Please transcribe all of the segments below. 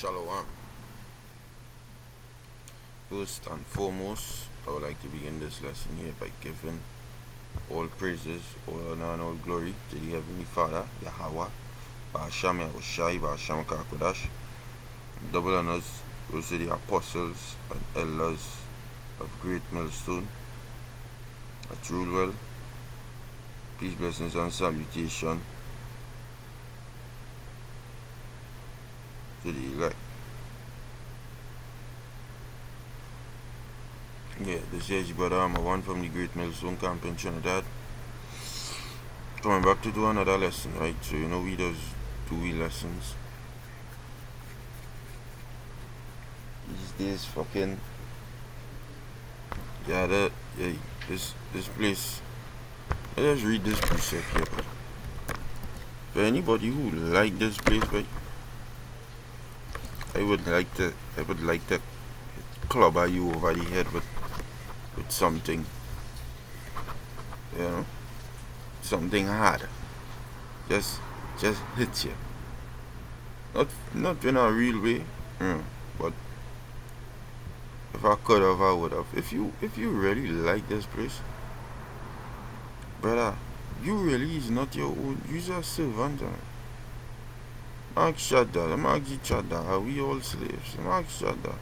Shalom. First and foremost, I would like to begin this lesson here by giving all praises, all honor, and all glory to the Heavenly Father, Yahweh, Ba'asham Yahushai, Ba'asham Kakodash. Double honors goes to the apostles and elders of Great Millstone at Rulewell. Peace, blessings, and salutation to the elect. Yeah, this is your brother One from the Great Millstone Camp in Trinidad. Coming back to do another lesson, right? So you know we does 2 lessons. These days fucking this place. I just read this precept here, but for anybody who like this place, right? I would like to clubber you over the head with something, you know, something hard. Just hit you. Not in a real way, but if I could have, I would have. If you really like this place, brother, you really is not your own. You're a servant. Mark Shadda, Mark Shadda, are we all slaves? Mark Shadda.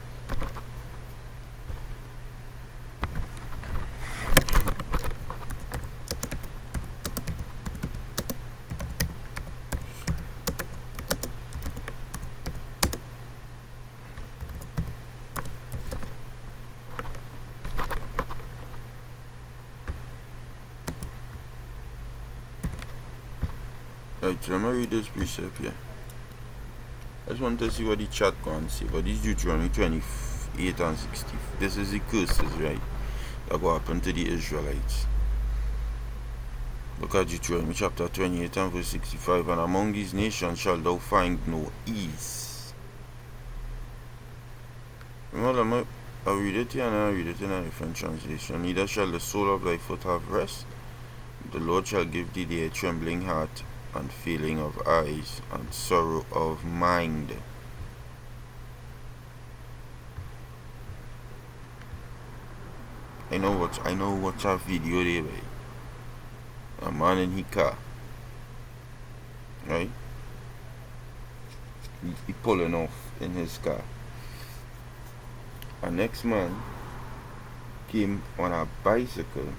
Right, so let me read this precept here. I just want to see what the chat can say. But this Deuteronomy 28 and 60. This is the curses, right? That will happen to the Israelites. Look at Deuteronomy chapter 28 and verse 65. And among these nations shalt thou find no ease. Remember, I read it here and I read it in a different translation. Neither shall the sole of thy foot have rest. The Lord shall give thee a trembling heart, and failing of eyes, and sorrow of mind. I know what's a video there, right? A man in his car, right? He pulling off in his car. A next man came on a bicycle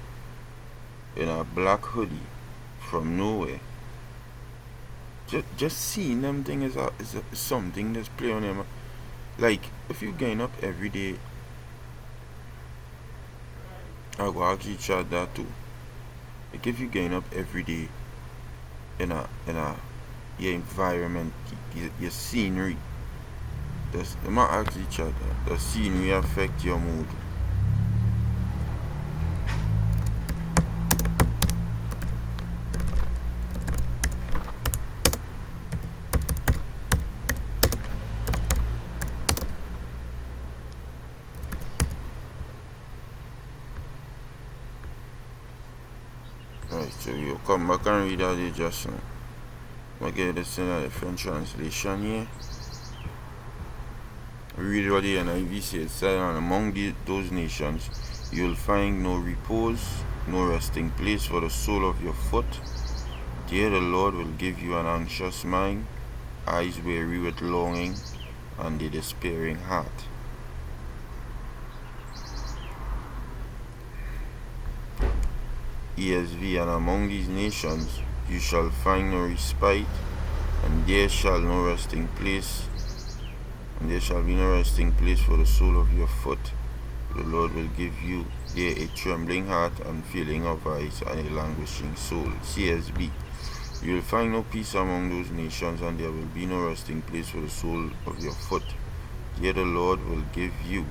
in a black hoodie from nowhere. Just seeing them thing is something that's play on him. Like, if you gain up every day, I go actually chat that too. Like, if you gain up every day in your environment, your scenery, does it might actually chat that the scenery affect your mood. Right, so you come back and read that there just now. I'll get this in a different translation here. Read what the NIV says. And among those nations you will find no repose, no resting place for the sole of your foot. There the Lord will give you an anxious mind, eyes weary with longing, and a despairing heart. ESV, and among these nations you shall find no respite, and there shall be no resting place for the sole of your foot. The Lord will give you there a trembling heart, and failing of eyes, and a languishing soul. CSB, you will find no peace among those nations, and there will be no resting place for the sole of your foot. There the Lord will give you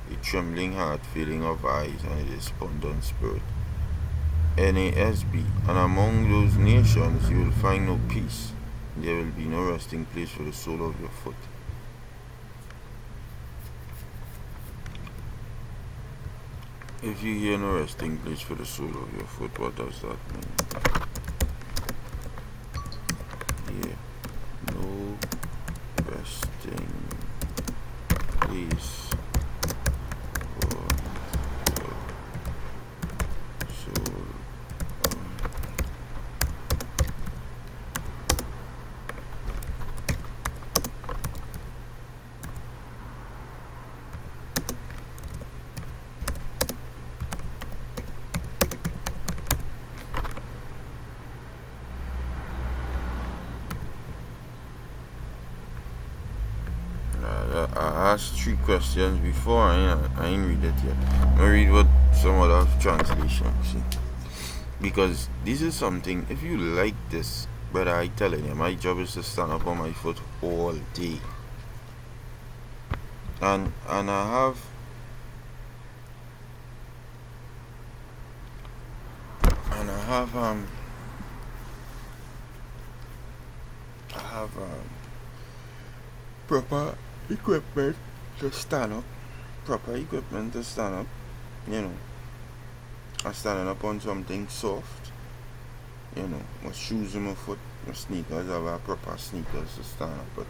a trembling heart, failing of eyes, and a despondent spirit. NASB, and among those nations you will find no peace. There will be no resting place for the sole of your foot. If you hear no resting place for the sole of your foot, what does that mean? Yeah, no resting I asked 3 questions before. I ain't read it yet. I read what some other translation. See, because this is something. If you like this, brother, I telling you, my job is to stand up on my foot all day, and I have proper equipment to stand up. Proper equipment to stand up. You know, I'm standing up on something soft. You know, my shoes in my foot, my sneakers. I have proper sneakers to stand up, but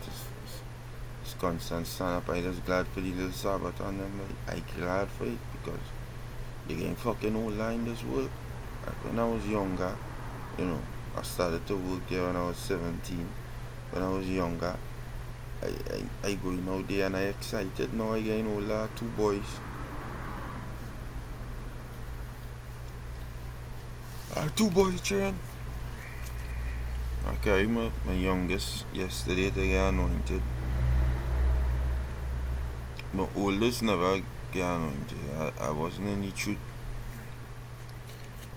it's constant stand up. I just glad for the little Sabbath on them. I glad for it because they ain't fucking old line this work. Like when I was younger, you know, I started to work there when I was 17. When I was younger, I going out there and I excited. Now I getting older, 2 boys. I have 2 boys, children. I carry my youngest yesterday to get anointed. My oldest never get anointed. I wasn't in the truth.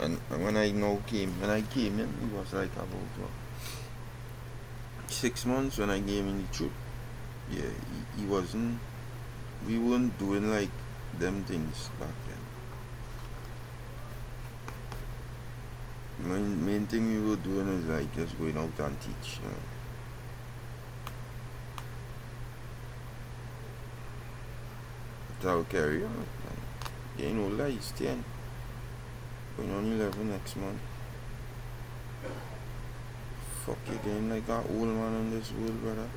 And when I came in, he was like about 6 months when I gave him the truth. Yeah, he wasn't. We weren't doing like them things back then. Main thing we were doing is like just going out and teach. You know. So I'll carry on. Like, you know, like he's 10. Going on 11 next month. Fuck, you getting like an old man in this world, brother.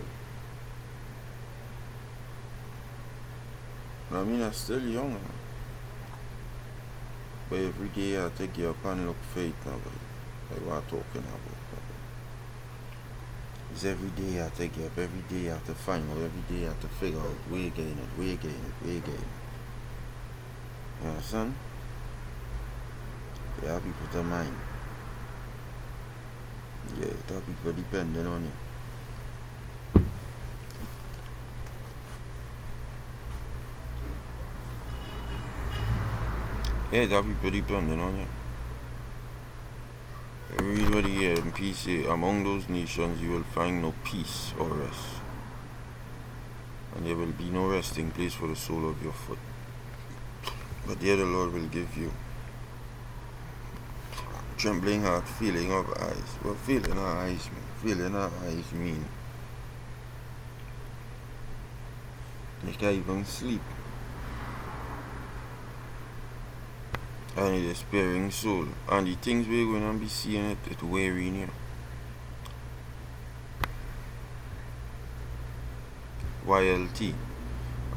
I mean, I'm still young. But every day I take you up and look for it now, like what I'm talking about. It's every day I take you up, every day I have to find out, every day I have to figure out where you're getting it, where you're getting it, where you're getting it. You understand? You have people to mind. Yeah, you have people depending on you. Yeah, that people depending on you. Read what here in peace. Among those nations you will find no peace or rest, and there will be no resting place for the sole of your foot. But there the Lord will give you trembling heart, feeling of eyes. Well, feeling our eyes mean. Feeling our eyes mean you can't even sleep. And a despairing soul. And the things we're going to be seeing it wearying you. YLT.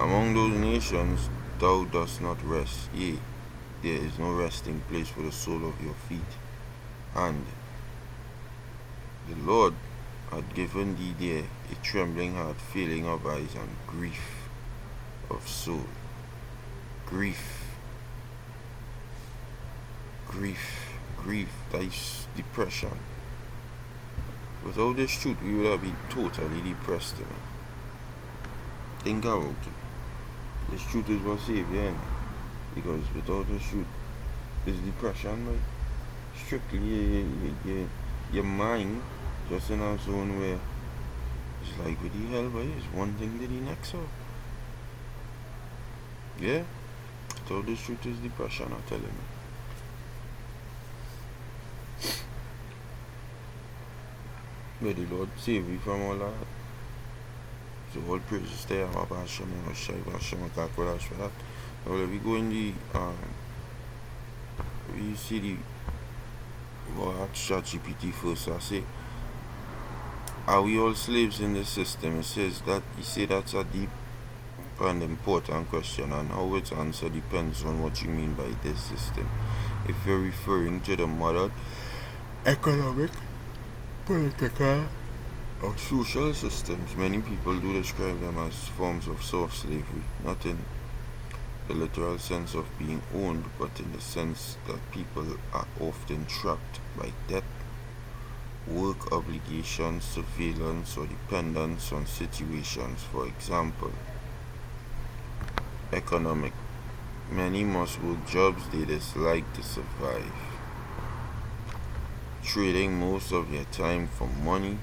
Among those nations thou dost not rest, yea, there is no resting place for the sole of your feet. And the Lord had given thee there a trembling heart, failing of eyes, and grief of soul. Grief, that is depression. Without this truth, we would have been totally depressed. Think about it. This truth is what saves you, because without this truth, this depression, like, strictly your mind just in a zone where it's like, what the hell, boy? It's one thing to the next, so. Yeah? Without this truth is depression, I'm telling you. May the Lord save you from all that. So all praises to Yahweh Hashem and Hashem Kakodash for that. Now we go in the we see the ChatGPT first. I say, are we all slaves in this system? It says that that's a deep and important question, and how it's answered depends on what you mean by this system. If you're referring to the modern economic, political, or social systems, many people do describe them as forms of soft slavery, not in the literal sense of being owned, but in the sense that people are often trapped by debt, work obligations, surveillance, or dependence on situations. For example, economic. Many must work jobs they dislike to survive, trading most of their time for money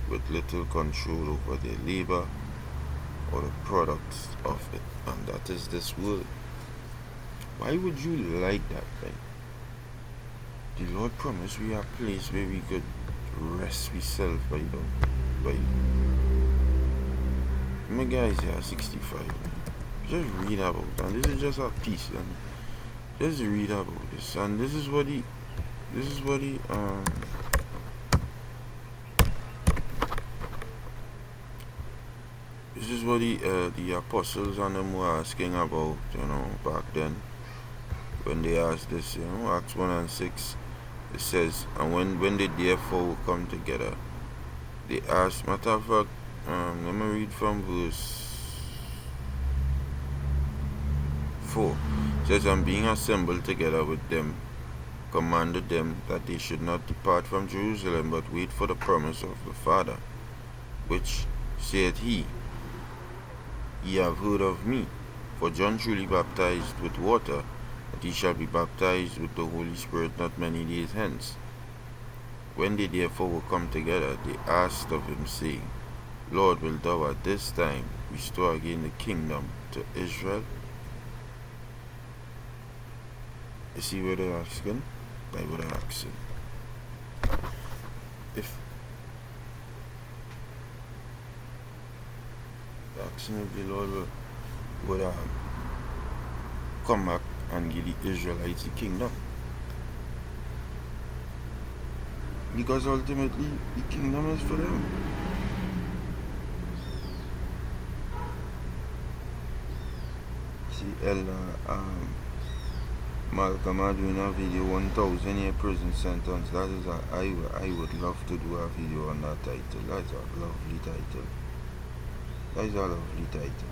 with little control over their labor or the products of it. And that is this world. Why would you like that, right? The Lord promised we are a place where we could rest ourselves by my guys here 65. Just read about that. This is just a piece, and just read about this. And this is what he the apostles and them were asking about, back then when they asked this, Acts 1 and 6. It says, and when they therefore come together, they asked. Matter of fact, let me read from verse 4. It says, and being assembled together with them, commanded them that they should not depart from Jerusalem, but wait for the promise of the Father, which saith he, Ye have heard of me. For John truly baptized with water, but he shall be baptized with the Holy Spirit not many days hence. When they therefore were come together, they asked of him, saying, Lord, wilt thou at this time restore again the kingdom to Israel? You see what they're asking? They would ask him. If the Lord would come back and give the Israelites the kingdom. Because ultimately the kingdom is for them. See, Malcolm are doing a video 1,000 year prison sentence. That is I would love to do a video on that title. That's a lovely title. That is a lovely title.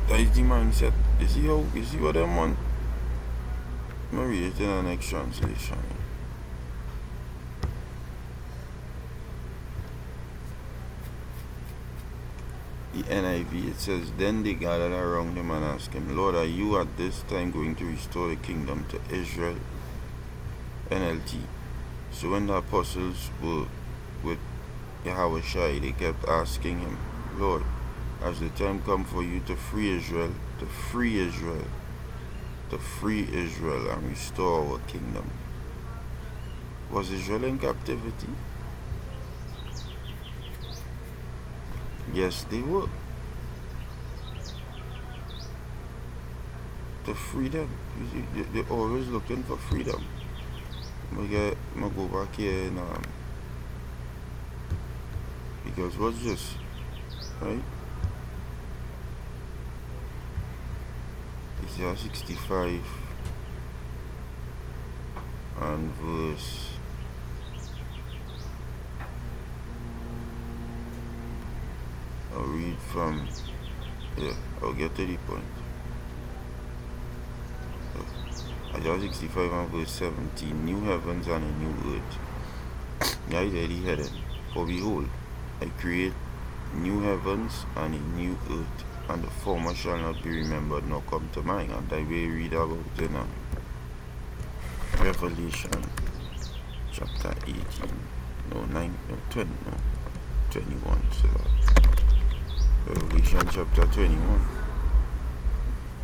That is the mindset. You see what them want? I'm going to read it in the next translation. The NIV, it says, Then they gathered around him and asked him, Lord, are you at this time going to restore the kingdom to Israel? NLT. So when the apostles were with Yahushua, they kept asking him, Lord, has the time come for you to free Israel, and restore our kingdom? Was Israel in captivity? Yes, they were. To free them. They're always looking for freedom. I'm gonna go back here and because what's this? Right? Isaiah 65 and verse I'll read from I'll get to the point. Isaiah 65 and verse 17. New heavens and a new earth. Guys, the heading. For behold, I create new heavens and a new earth, and the former shall not be remembered nor come to mind. And I will read about in Revelation chapter 18. No, 9, no, 20, no, 21. So Revelation chapter 21.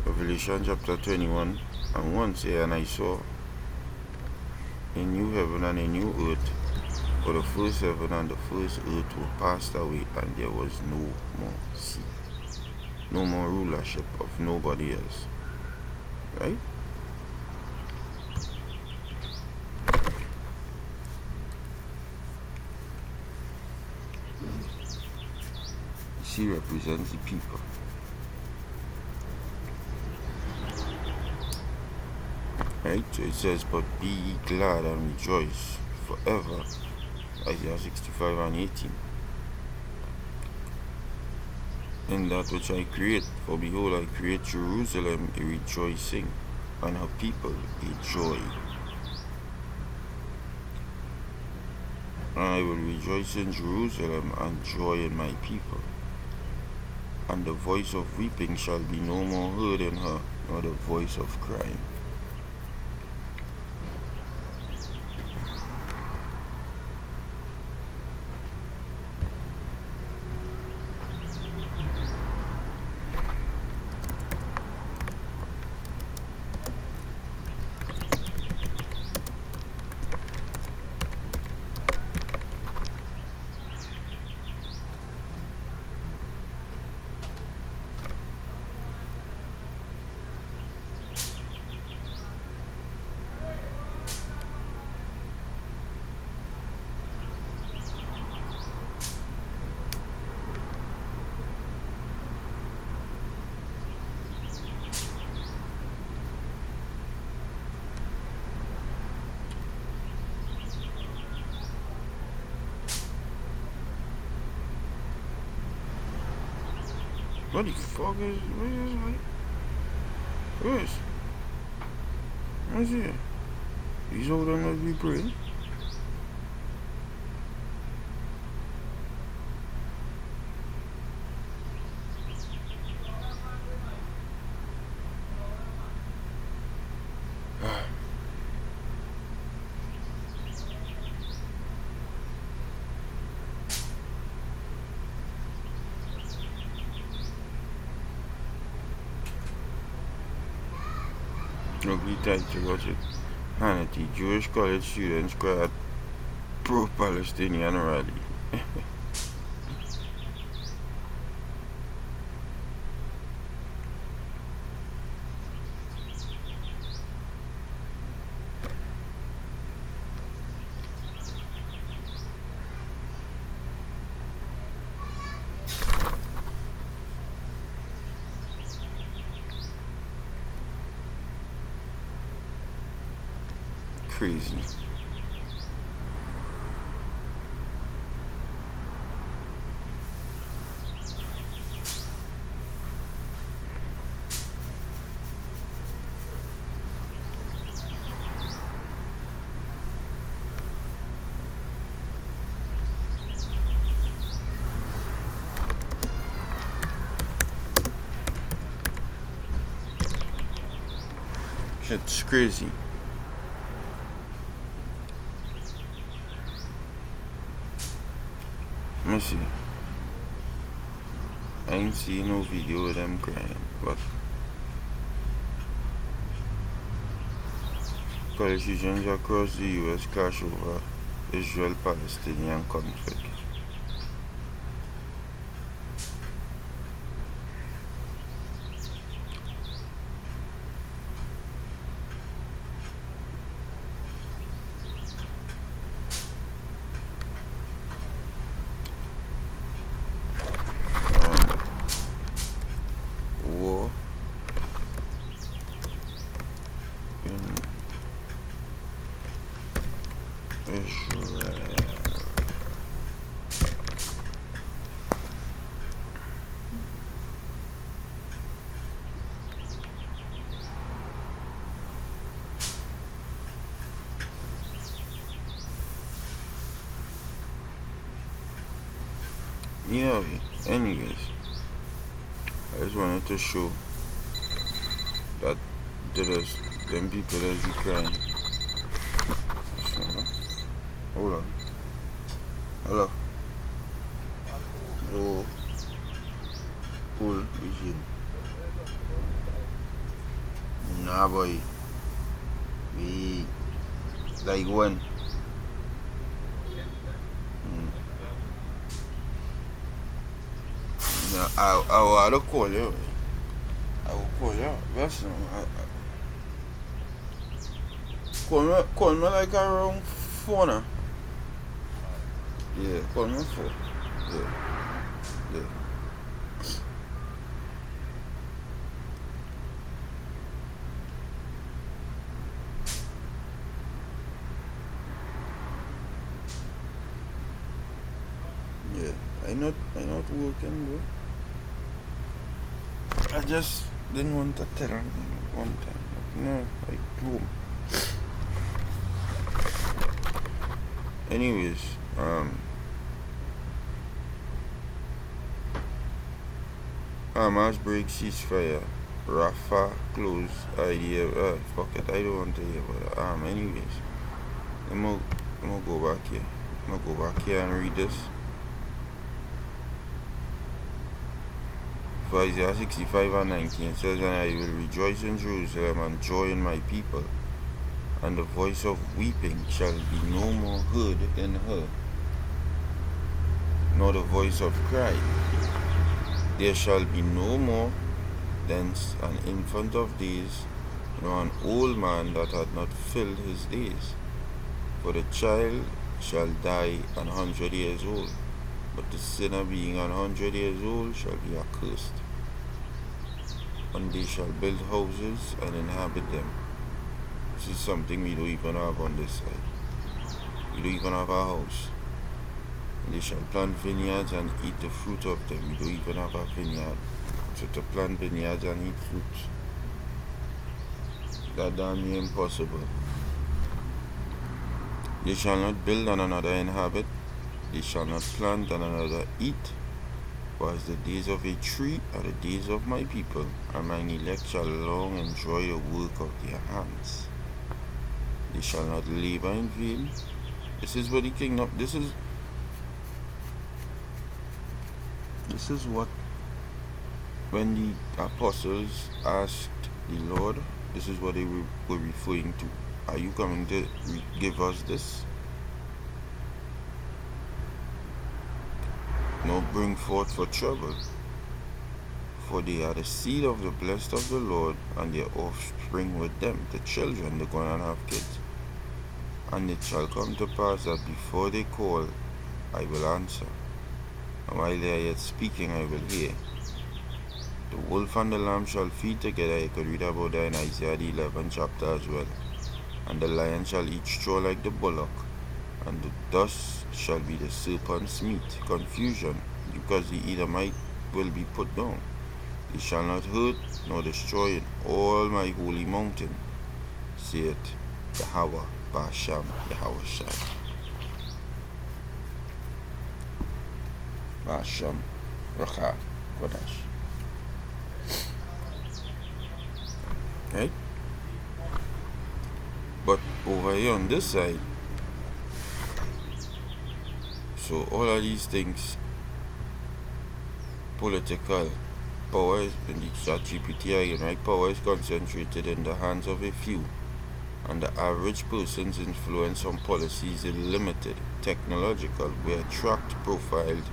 Revelation chapter 21 and 1 say, And I saw a new heaven and a new earth, for the first heaven and the first earth were passed away, and there was no more sea, no more rulership of nobody else. Right? Sea represents the people. Right? So it says, But be ye glad and rejoice forever. Isaiah 65 and 18. in that which I create. For behold, I create Jerusalem a rejoicing, and her people a joy. And I will rejoice in Jerusalem and joy in my people. And the voice of weeping shall be no more heard in her, nor the voice of crying. What the fuck is Chris? What's it? These old them must be praying. Look, we tried to watch it. Hannity, Jewish college students cry at pro-Palestinian rally. Crazy. Shit's crazy. Let me see. I ain't seen no video of them crying, but college students across the US clash over Israel-Palestinian conflict. War in Israel. Yeah, anyways, I just wanted to show that there's them people that be crying. So, hold on. Hello. Oh, cool vision. Nah, boy. We like when. No, I'll call you. I will call you. That's no. Call me like around 4 now. Yeah, call me 4. Yeah, yeah. Yeah. I not working, bro. I just didn't want to tell him one time. No, like boom. Anyways, Hamas break ceasefire. Rafah close IDF. Fuck it, I don't want to hear about that. Anyways, I'm gonna go back here. I'm gonna go back here and read this. For Isaiah 65 and 19 says, "And I will rejoice in Jerusalem and joy in my people, and the voice of weeping shall be no more heard in her, nor the voice of cry. There shall be no more thence an infant of days, nor an old man that had not filled his days. For the child shall die 100 years old, but the sinner being 100 years old shall be accursed. And they shall build houses and inhabit them." This is something we don't even have on this side. We don't even have a house. "And they shall plant vineyards and eat the fruit of them." We don't even have a vineyard. So to plant vineyards and eat fruits, that damn near impossible. "They shall not build and another inhabit. They shall not plant and another eat. For as the days of a tree are the days of my people, and mine elect shall long enjoy the work of their hands. They shall not labor in vain." This is what the kingdom. This is what, when the apostles asked the Lord, this is what they were referring to. Are you coming to give us this? No, bring forth for trouble. For they are the seed of the blessed of the Lord, and their offspring with them, the children, they're going to have kids. "And it shall come to pass that before they call, I will answer. And while they are yet speaking, I will hear. The wolf and the lamb shall feed together." You could read about that in Isaiah the 11th chapter as well. "And the lion shall eat straw like the bullock, and the dust shall be the serpent's meat." Confusion, because the Edomite will be put down. "They shall not hurt nor destroy in all my holy mountain, saith Yahweh Basham Yahweh Shai." Basham Racha Kodash. Right? But over here on this side, so all of these things, political power is in the ChatGPT again, right? Power is concentrated in the hands of a few, and the average person's influence on policies is limited. Technological, we are tracked, profiled,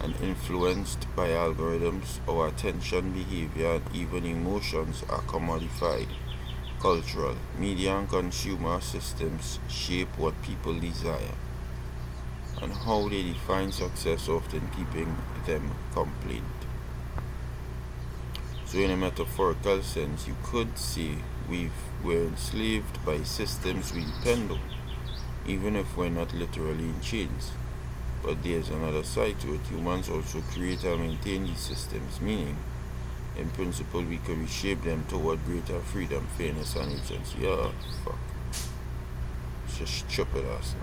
and influenced by algorithms. Our attention, behavior, and even emotions are commodified. Cultural, media, and consumer systems shape what people desire, and how they define success, often keeping them complete. So in a metaphorical sense, you could say we're enslaved by systems we depend on, even if we're not literally in chains. But there's another side to it. Humans also create and maintain these systems, meaning, in principle, we could reshape them toward greater freedom, fairness, and agency. Yeah, fuck. It's just stupid ass.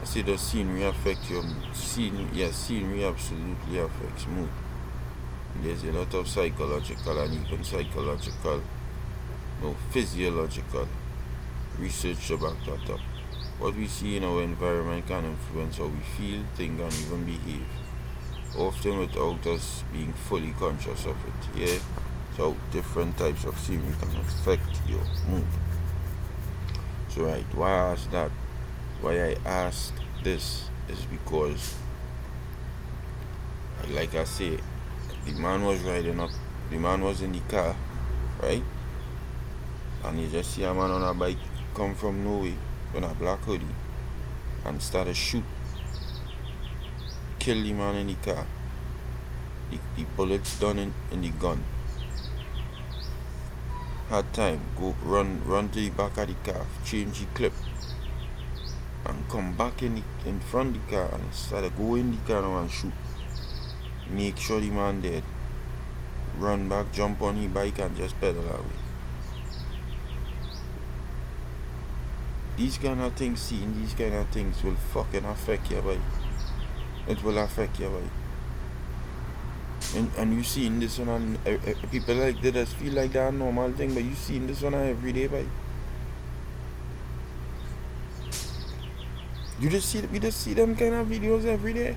I see the scenery affect your mood. Scenery absolutely affects mood. There's a lot of psychological and even physiological research to back that up. What we see in our environment can influence how we feel, think, and even behave, often without us being fully conscious of it. Yeah? So different types of scenery can affect your mood. So right, why I asked this is because, like I say, the man was in the car, right? And you just see a man on a bike come from nowhere in a black hoodie and start to shoot, kill the man in the car. The bullets done in the gun. Had time, go run to the back of the car, change the clip, and come back in front of the car and start to go in the car now and shoot. Make sure the man dead. run back, jump on his bike and just pedal away. These kind of things, seeing these kind of things will fucking affect your bike. It will affect your bike. And you seeing this one on people like they just feel like that normal thing, but you seeing this one on everyday bike. We just see them kind of videos every day.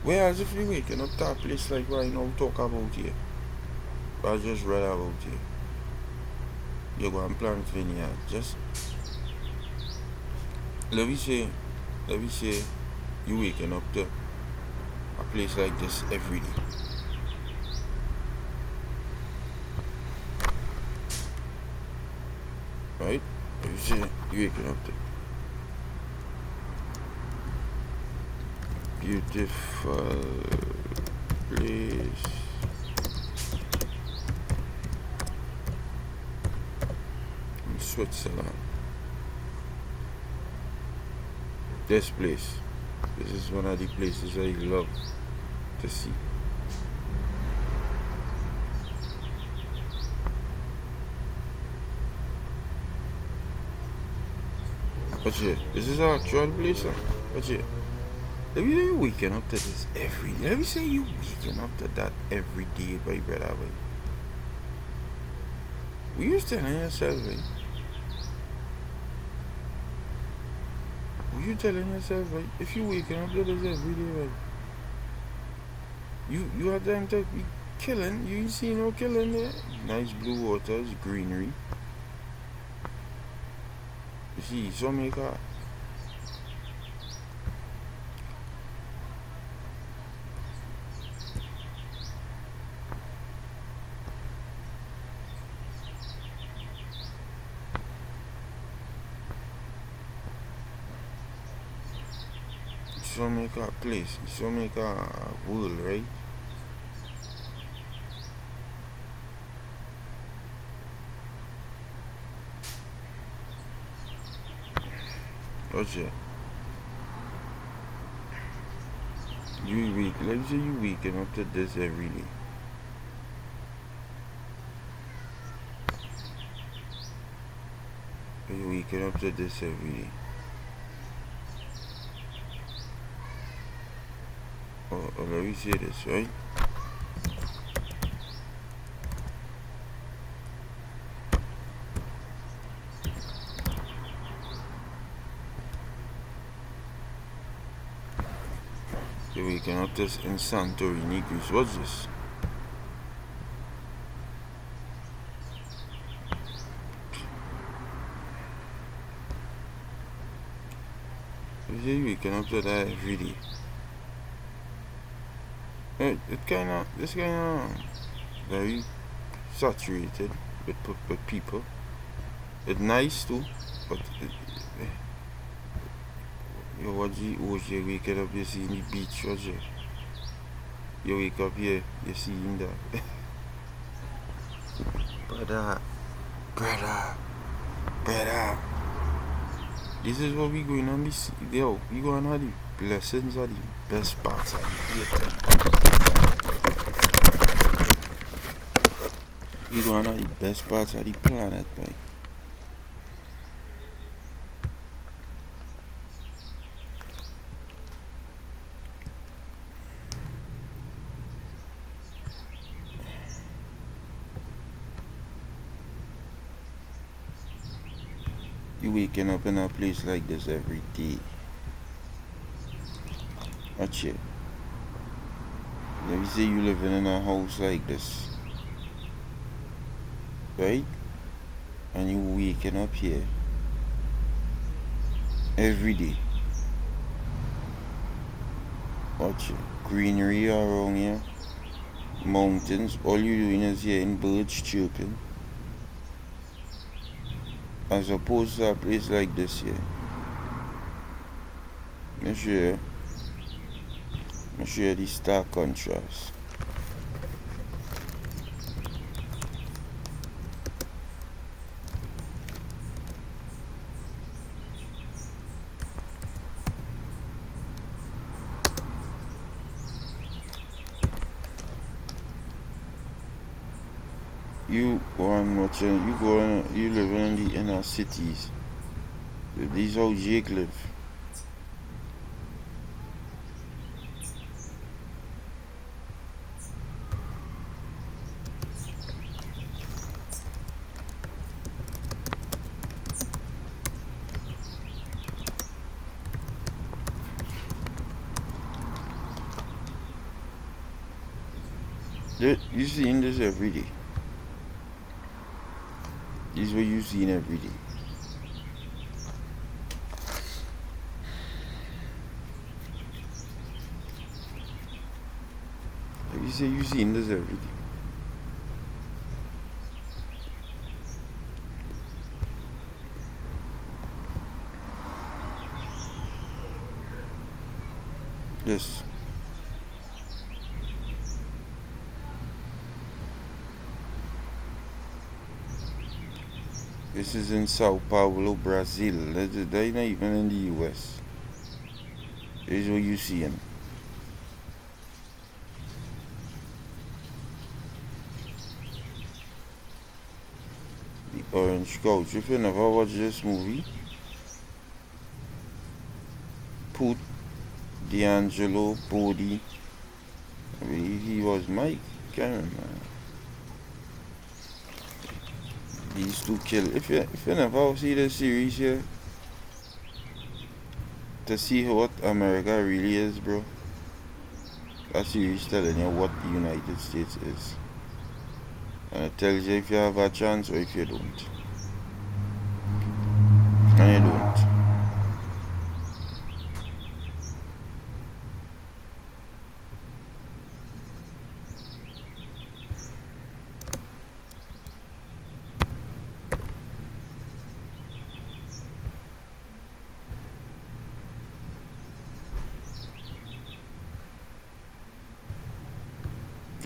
Whereas if you waking up to a place like right now talk about here, I just read about here. You go and plant vineyard. Just let me say you waking up to a place like this every day. Right? Let me say you waking up to beautiful place in Switzerland. This place. This is one of the places I love to see. But yeah, this is our actual place. But yeah, let me say you waking up to this every day. Let me say you waking up to that every day, by brother. We used to telling yourself, right? You telling yourself, right? If you waking up to this every day, right? You have time to be killing. You ain't see no killing there. Nice blue waters, greenery. You see, so make a so make a place, so make a world, right? Gotcha. Let's say you waking up to this every day. You waking up to this every day. Or let me say this, right? You're waking up this in Santorini, Greece. What's this? You're waking up to that every day. This kind of very saturated with people. It's nice too, but you watch the ocean, waking up, you see the beach, watch it. You wake up here, you see him there. brother. This is what we going on this. Yo, we going on the blessings are the best parts of the day. We going on the best parts of the planet, man. You waking up in a place like this every day. Watch it. Let me say you living in a house like this, right? And you waking up here every day. Watch it. Greenery around here, mountains. All you doing is hearing birds chirping. As opposed to a place like this here. Make sure the stark contrast. you living in the inner cities. This is how Jake live. You seeing this every day. This is what you seeing every day. You say you seeing this every day. Yes. This is in Sao Paulo, Brazil. They're not even in the US. This is what you seeing. The Orange Couch. If you never watched this movie, Put D'Angelo Bodie. I believe he was Mike. Can't remember. These two kill. If you never see the series here, to see what America really is, bro. That series telling you what the United States is. And it tells you if you have a chance or if you don't. And you don't.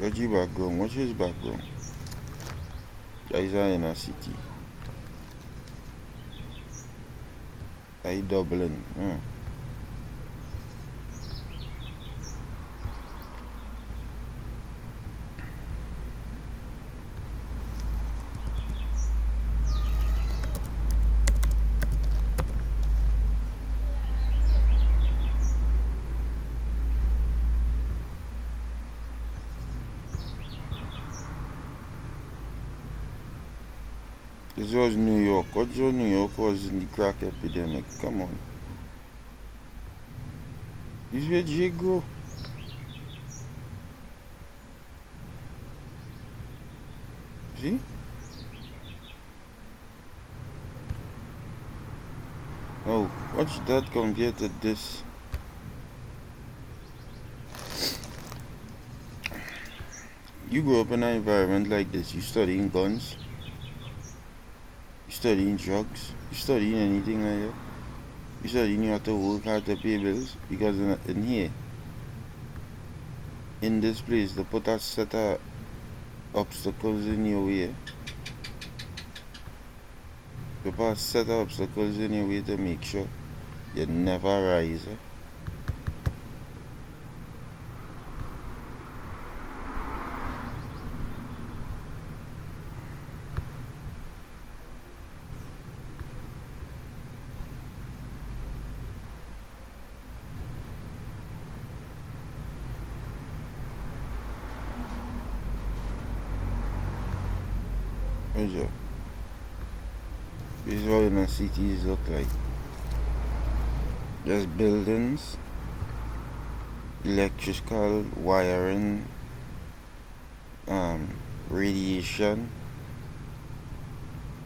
What's your background? What's his background? That is in a city. I Dublin. This was New York. What your New York was in the crack epidemic? Come on. This is where Jake grow. See? Oh, watch that compared to this. You grew up in an environment like this. You studying guns. You studying drugs. You studying anything like that. You studying you have to work hard to pay bills. Because in here, in this place, they put a set of obstacles in your way. They put a set of obstacles in your way to make sure you never rise. This is what inner cities look like. Just buildings, electrical wiring, radiation,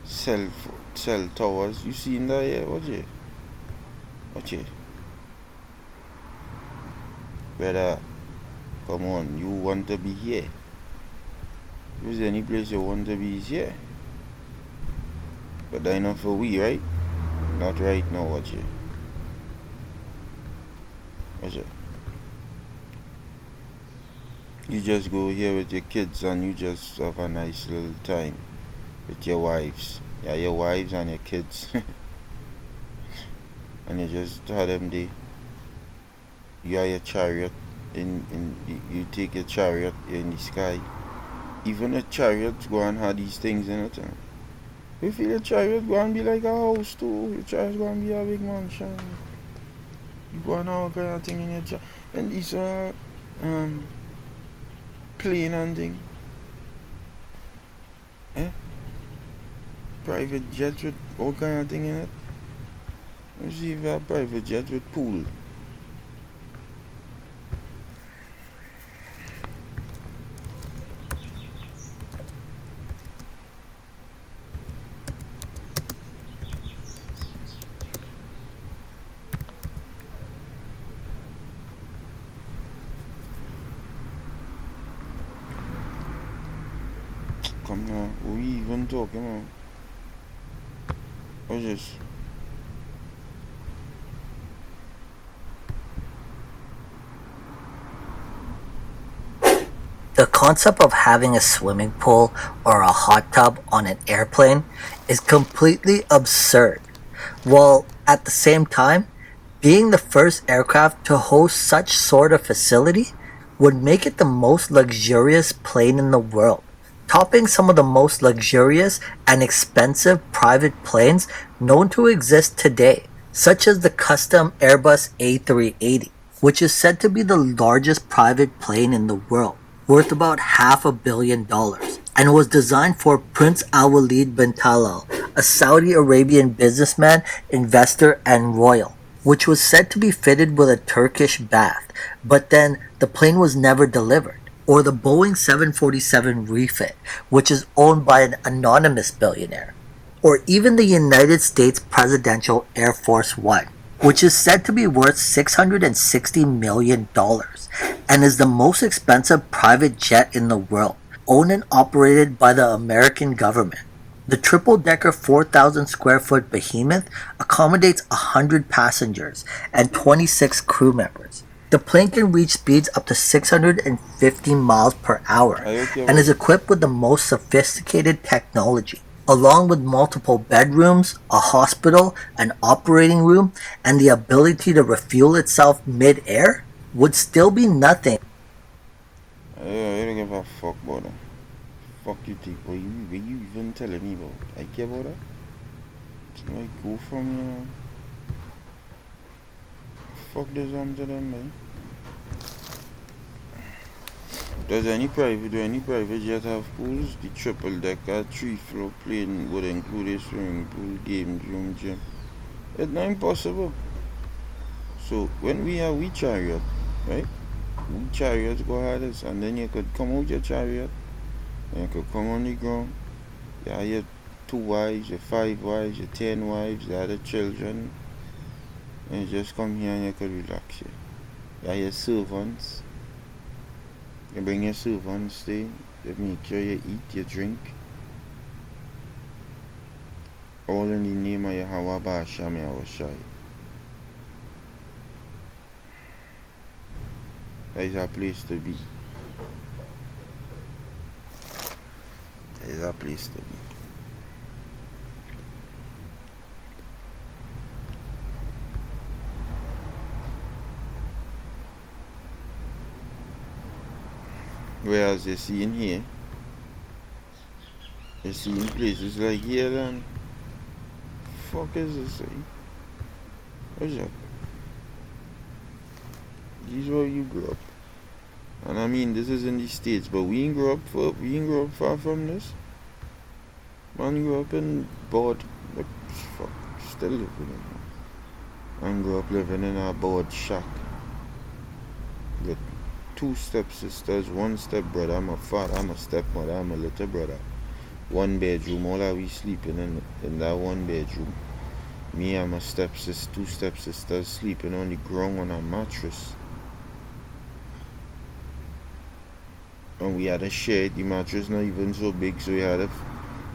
cell towers. You seen that here? Watch it. Brother, come on, you want to be here. If there's any place you want to be is here. But that's not for we, right? Not right now, watch it. Watch it. You just go here with your kids and you just have a nice little time with your wives. Yeah, your wives and your kids. And you just tell them you are your chariot you take your chariot in the sky Even the chariots go and have these things in it. You feel the chariot go and be like a house too. Your chariot go and be a big mansion. You go and have all kind of thing in your chariot. And these are plane and thing. Eh? Private jet with all kind of thing in it. You see if you have private jet with pool. Come now, we even talking about? What's this? The concept of having a swimming pool or a hot tub on an airplane is completely absurd, while at the same time, being the first aircraft to host such sort of facility would make it the most luxurious plane in the world, topping some of the most luxurious and expensive private planes known to exist today, such as the custom Airbus A380, which is said to be the largest private plane in the world, worth about $500 million, and was designed for Prince Al-Walid bin Talal, a Saudi Arabian businessman, investor, and royal, which was said to be fitted with a Turkish bath, but then the plane was never delivered. Or the Boeing 747 refit, which is owned by an anonymous billionaire. Or even the United States Presidential Air Force One, which is said to be worth $660 million and is the most expensive private jet in the world, owned and operated by the American government. The triple-decker 4,000 square foot behemoth accommodates 100 passengers and 26 crew members. The plane can reach speeds up to 650 miles per hour and is equipped with the most sophisticated technology, along with multiple bedrooms, a hospital, an operating room, and the ability to refuel itself mid-air, would still be nothing. I don't give a fuck about that. Fuck you think, what you even telling me about? I care about that? It's like go from you. Fuck this to them, man. Do any private jet have pools? The triple decker, 3 floor plane would include a swimming pool, game room, gym. It's not impossible. So when we have we chariot, right? We chariot go have this, and then you could come out your chariot, and you could come on the ground. You have your 2 wives, your 5 wives, your 10 wives, you have the children, and you just come here and you could relax here. You have your servants. You bring your servants, stay. They make sure you eat, you drink. All in the name of Yahweh Ba'asham Yahushai. That is a place to be. That is a place to be. Whereas you see in here, you see in places like here, and fuck is this thing? What's up? This is where you grew up. And I mean, this is in the States, but we ain't grow up far from this. Man grew up in board, like, fuck, still living in it. Man grew up living in a board shack. With 2 stepsisters, 1 stepbrother. I'm a father, I'm a stepmother, I'm a little brother. 1 bedroom, all of we sleeping in that 1 bedroom. Me and my 2 stepsisters sleeping on the ground on a mattress. And we had to share the mattress, not even so big, so you had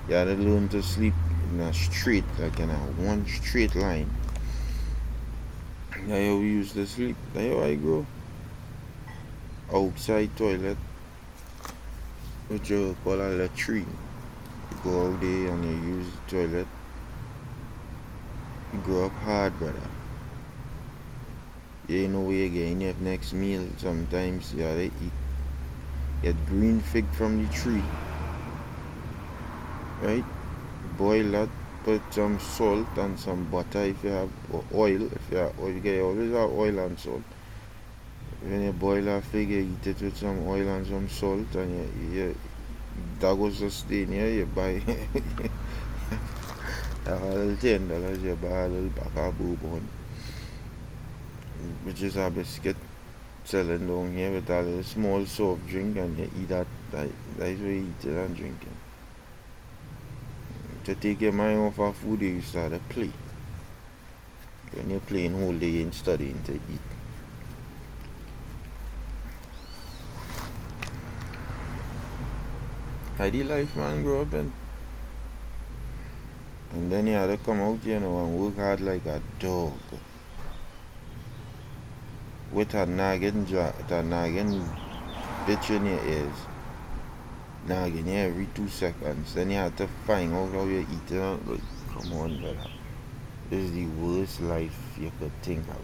to learn to sleep in a straight, like in a one straight line. That's how we used to sleep. That's how I grow. Outside toilet, which you call a latrine. You go out there and you use the toilet. You grow up hard, brother. You know where you're getting your next meal. Sometimes you gotta eat Get green fig from the tree, right? Boil that, put some salt and some butter if you have, or oil. If you have oil, you always have oil and salt. When you boil a fig, you eat it with some oil and some salt, and that goes to stain here. You buy a little $10, you buy a little pack of bourbon, which is a biscuit selling down here with a little small soft drink, and you eat that. That's what you eat it and drink it. To take your mind off of food, you start to play. When you're playing whole day, you ain't studying to eat. How the life man grow up in? And then you had to come out, and work hard like a dog. With a nagging bitch in your ears. Nagging you every 2 seconds. Then you had to find out how you eat it. Like, come on, brother. This is the worst life you could think about.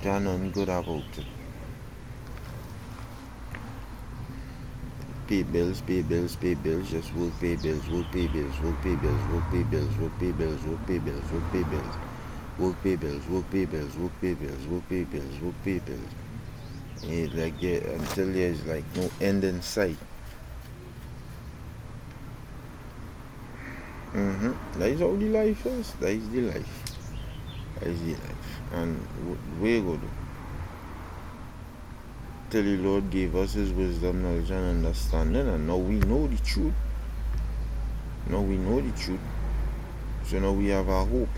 There's nothing good about it. Pay bills, pay bills, pay bills, just work, pay bills, work, pay bills, work, pay bills, work, pay bills, work, pay bills, work, pay bills, work, pay bills, work, pay bills, work, pay bills, work, pay bills, work, pay bills, work, pay bills. Like until there's like no end in sight. That is how the life is. That is the life. That is the life. And where go do? Till the Lord gave us His wisdom, knowledge, and understanding, and now we know the truth. Now we know the truth. So now we have our hope.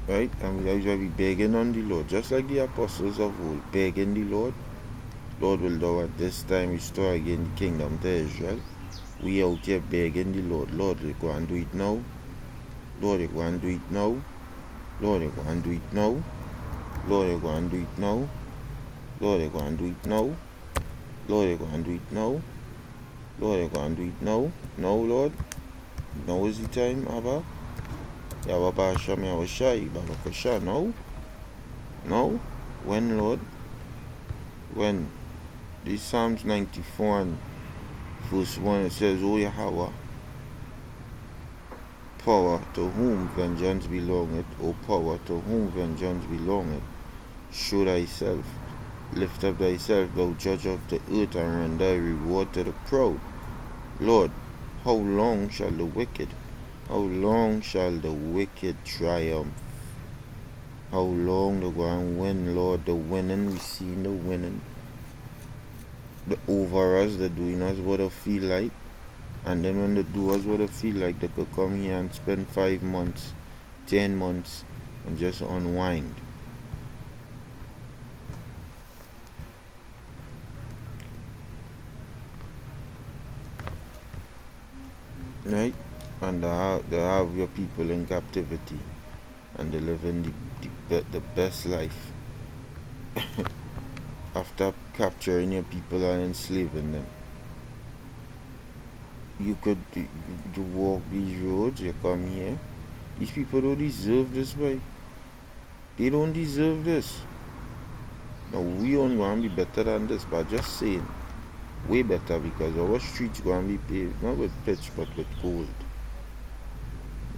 Right? And we are begging on the Lord, just like the apostles of old, begging the Lord. Lord, will thou at this time restore again the kingdom to Israel? We out here begging the Lord. Lord, you go and do it now. Lord, you go and do it now. Lord, you go and do it now. Lord, you go and do it now. Lord, you go and do it now. Lord, you go and do it now. Lord, you go and do it now. Now, Lord. Now is the time, Abba. Yahweh Hashem, Yahweh Shai, Baba Kasha. Now. Now. When, Lord? When? This Psalms 94 and verse 1, it says, O Yahweh, power to whom vengeance belongeth, O power to whom vengeance belongeth, show thyself, lift up thyself, thou judge of the earth, and render thy reward to the proud. Lord, how long shall the wicked triumph? How long they go and win, Lord? The winning, we see the winning. The over us, the doing us what they feel like. And then when they do us what they feel like, they could come here and spend 5 months, 10 months, and just unwind. Right? And they have your people in captivity, and they live in the best life after capturing your people and enslaving them. You could walk these roads, you come here. These people don't deserve this, boy. They don't deserve this. Now we only want to be better than this, but just saying, way better, because our streets going to be paved not with pitch but with gold.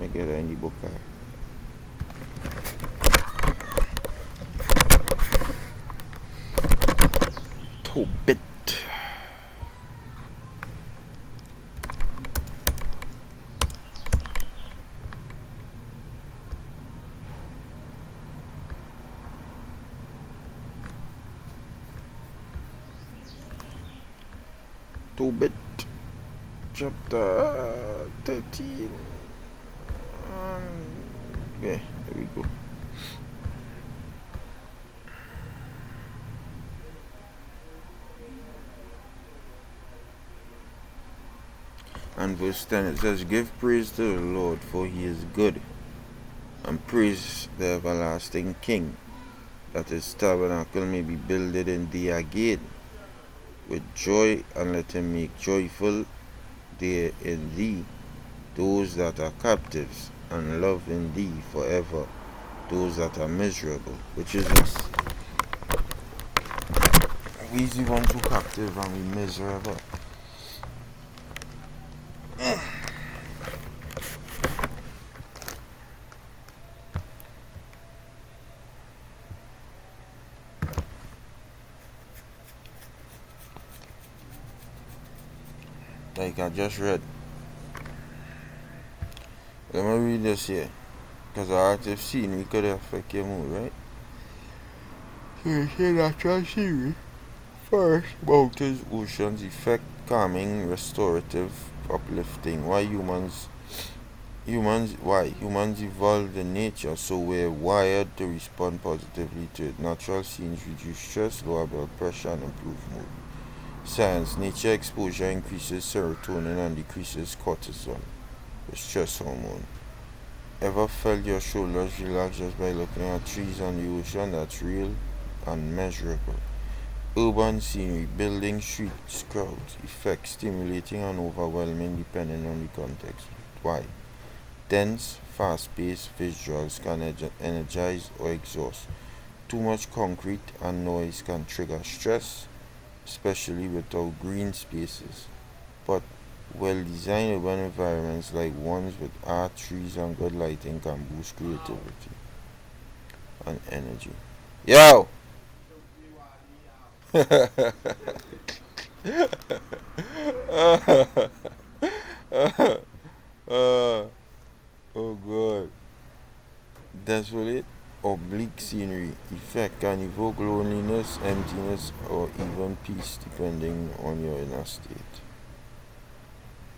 I get that in the book. Tobit. Tobit. Chapter 13. Okay, there we go. And verse 10, it says, give praise to the Lord, for he is good, and praise the everlasting King, that his tabernacle may be builded in thee again with joy, and let him make joyful there in thee those that are captives, and love in thee forever those that are miserable, which is us. We the one too captive and we miserable. Like I just read. Let me read this here. Because our active scenery could affect your mood, right? So you say natural scenery. First, mountains, oceans, effect calming, restorative, uplifting. Humans evolved in nature, so we're wired to respond positively to it. Natural scenes reduce stress, lower blood pressure, and improve mood. Science, nature exposure increases serotonin and decreases cortisol, the stress hormone. Ever felt your shoulders relax just by looking at trees and the ocean? That's real and measurable. Urban scenery, buildings, streets, crowds, effects stimulating and overwhelming depending on the context. Why? Dense, fast-paced visuals can energize or exhaust. Too much concrete and noise can trigger stress, especially without green spaces. But well-designed urban environments like ones with art, trees, and good lighting can boost creativity and energy. Yo! Oh god. Desolate, oblique scenery effect can evoke loneliness, emptiness, or even peace depending on your inner state.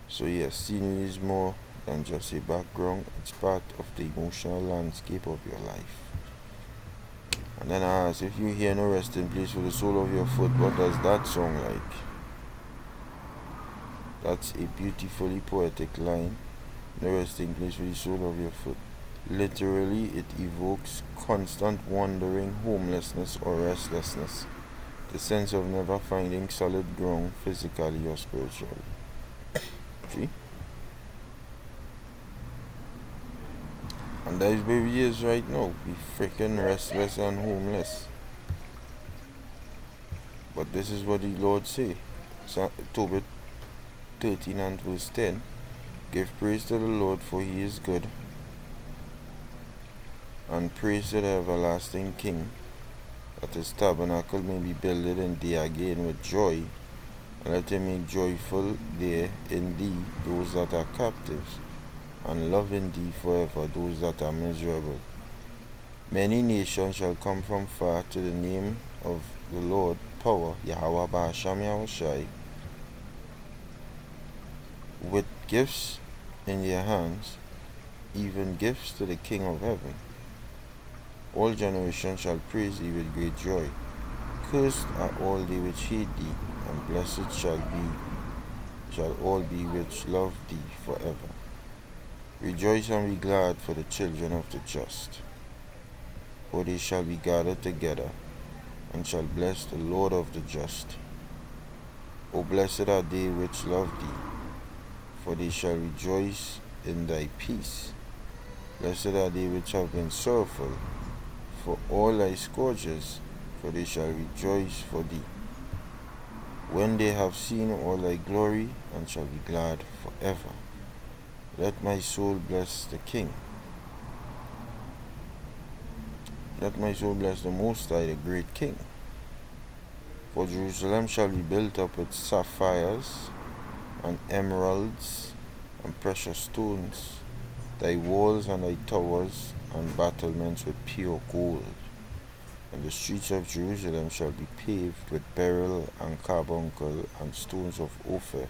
So yes, scenery is more than just a background, it's part of the emotional landscape of your life. And then I ask, if you hear no resting place for the sole of your foot, what does that sound like? That's a beautifully poetic line. No resting place for the sole of your foot. Literally, it evokes constant wandering, homelessness, or restlessness. The sense of never finding solid ground physically or spiritually. See? And that is where we is right now. We freaking restless and homeless. But this is what the Lord say. October 13 and verse 10. Give praise to the Lord, for he is good, and praise to the everlasting King, that his tabernacle may be builded in thee again with joy, and let him make joyful there in thee those that are captives, and love in thee forever those that are miserable. Many nations shall come from far to the name of the Lord power, Yahweh Ba'asham Yahushai, with gifts in their hands, even gifts to the King of heaven. All generations shall praise thee with great joy. Cursed are all they which hate thee, and blessed shall all be which love thee forever. Rejoice and be glad for the children of the just, for they shall be gathered together, and shall bless the Lord of the just. O blessed are they which love thee, for they shall rejoice in thy peace. Blessed are they which have been sorrowful for all thy scourges, for they shall rejoice for thee, when they have seen all thy glory, and shall be glad forever. Let my soul bless the King. Let my soul bless the Most High, the great King. For Jerusalem shall be built up with sapphires, and emeralds, and precious stones, thy walls and thy towers and battlements with pure gold. And the streets of Jerusalem shall be paved with beryl and carbuncle and stones of Ophir.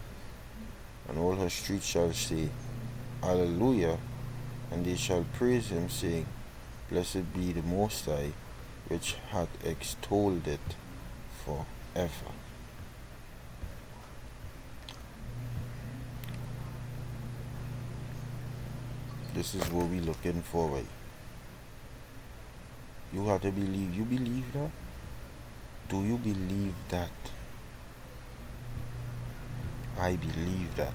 And all her streets shall say, Alleluia, and they shall praise him, saying, Blessed be the Most High, which hath extolled it forever. This is what we're looking for, right? You have to believe. You believe that? Do you believe that? I believe that.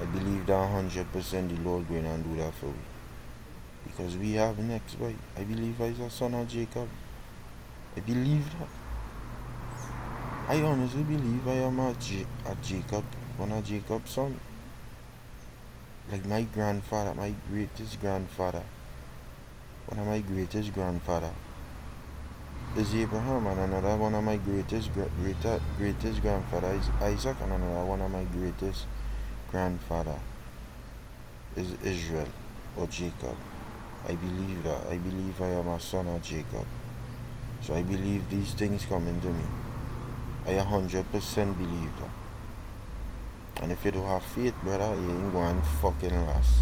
I believe that 100% the Lord going and do that for me. Because we have next, right? I believe I is a son of Jacob. I believe that. I honestly believe I am a Jacob, one of Jacob's son. Like my grandfather, my greatest grandfather, one of my greatest grandfather is Abraham, and another one of my greatest grandfather is Isaac, and another one of my greatest grandfather is Israel or Jacob. I believe that. I believe I am a son of Jacob. So I believe these things come into me. I 100% believe that. And if you don't have faith, brother, you ain't going to fucking last.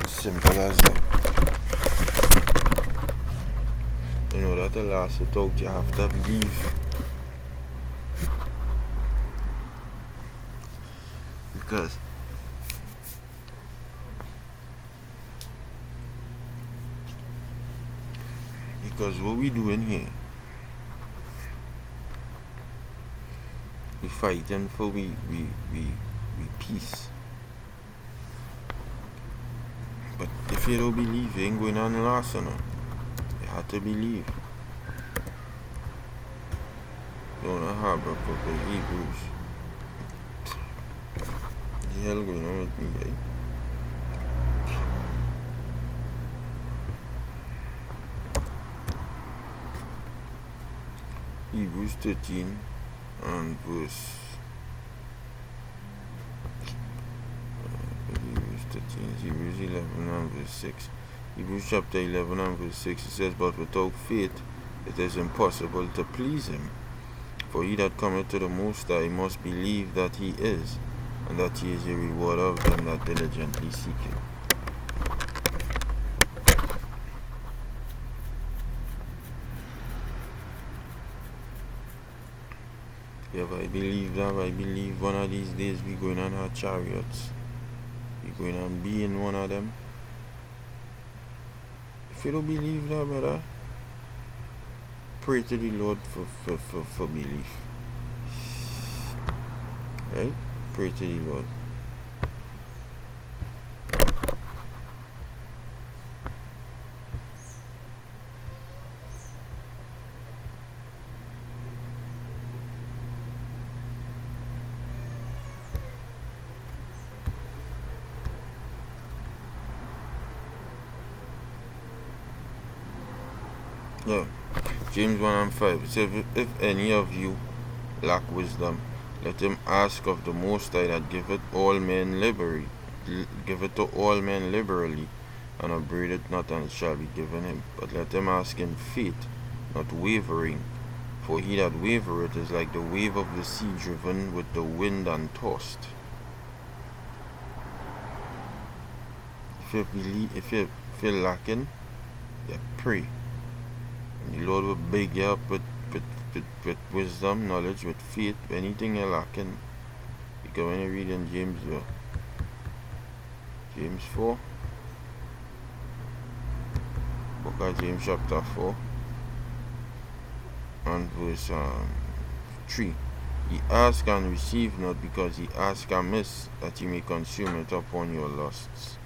Simple as that. You know that the last without you have to believe. Because what we doing here, we fighting for we peace. But if you don't believe, you ain't going on last, you know. You have to believe. You don't know how, bro, for Hebrews. What the hell going on with me, guy? Hebrews 13 and verse Hebrews 11 and verse 6. Hebrews chapter 11 and verse 6, it says, but without faith it is impossible to please him. For he that cometh to the Most High must believe that he is, and that he is a rewarder of them that diligently seek him. Yeah, but I believe that. I believe one of these days we're going on our chariots. We're going to be in one of them. If you don't believe that, brother, pray to the Lord for belief. Right? Pray to the Lord. Yeah. James 1 and 5. It says, if any of you lack wisdom, let him ask of the Most High that giveth all men liberally, to all men liberally, and upbraideth not, and it shall be given him. But let him ask in faith, not wavering. For he that wavereth is like the wave of the sea, driven with the wind and tossed. If you feel lacking, you pray. And the Lord will big you up with wisdom, knowledge, with faith, anything you're lacking. Because when you read in James 4, book of James chapter 4 and verse 3. Ye ask and receive not, because ye ask amiss, that ye may consume it upon your lusts.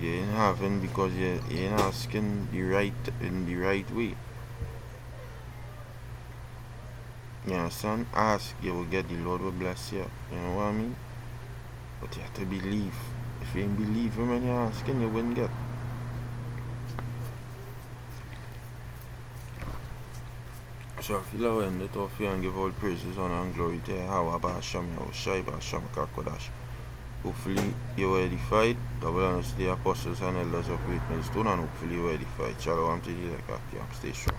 You ain't having because you ain't asking in the right way. You understand? Ask, you will get, the Lord will bless you. You know what I mean? But you have to believe. If you ain't believing when you're asking, you wouldn't get. So I feel I'll end it off here and give all praises, honor and glory to Yahweh Ba'asham Yahushai Ba'asham Kakodash. Hopefully you were edified. Double honors to the apostles and elders of Great Millstone, and hopefully you were edified. Shalom to the Lekaki. Stay strong.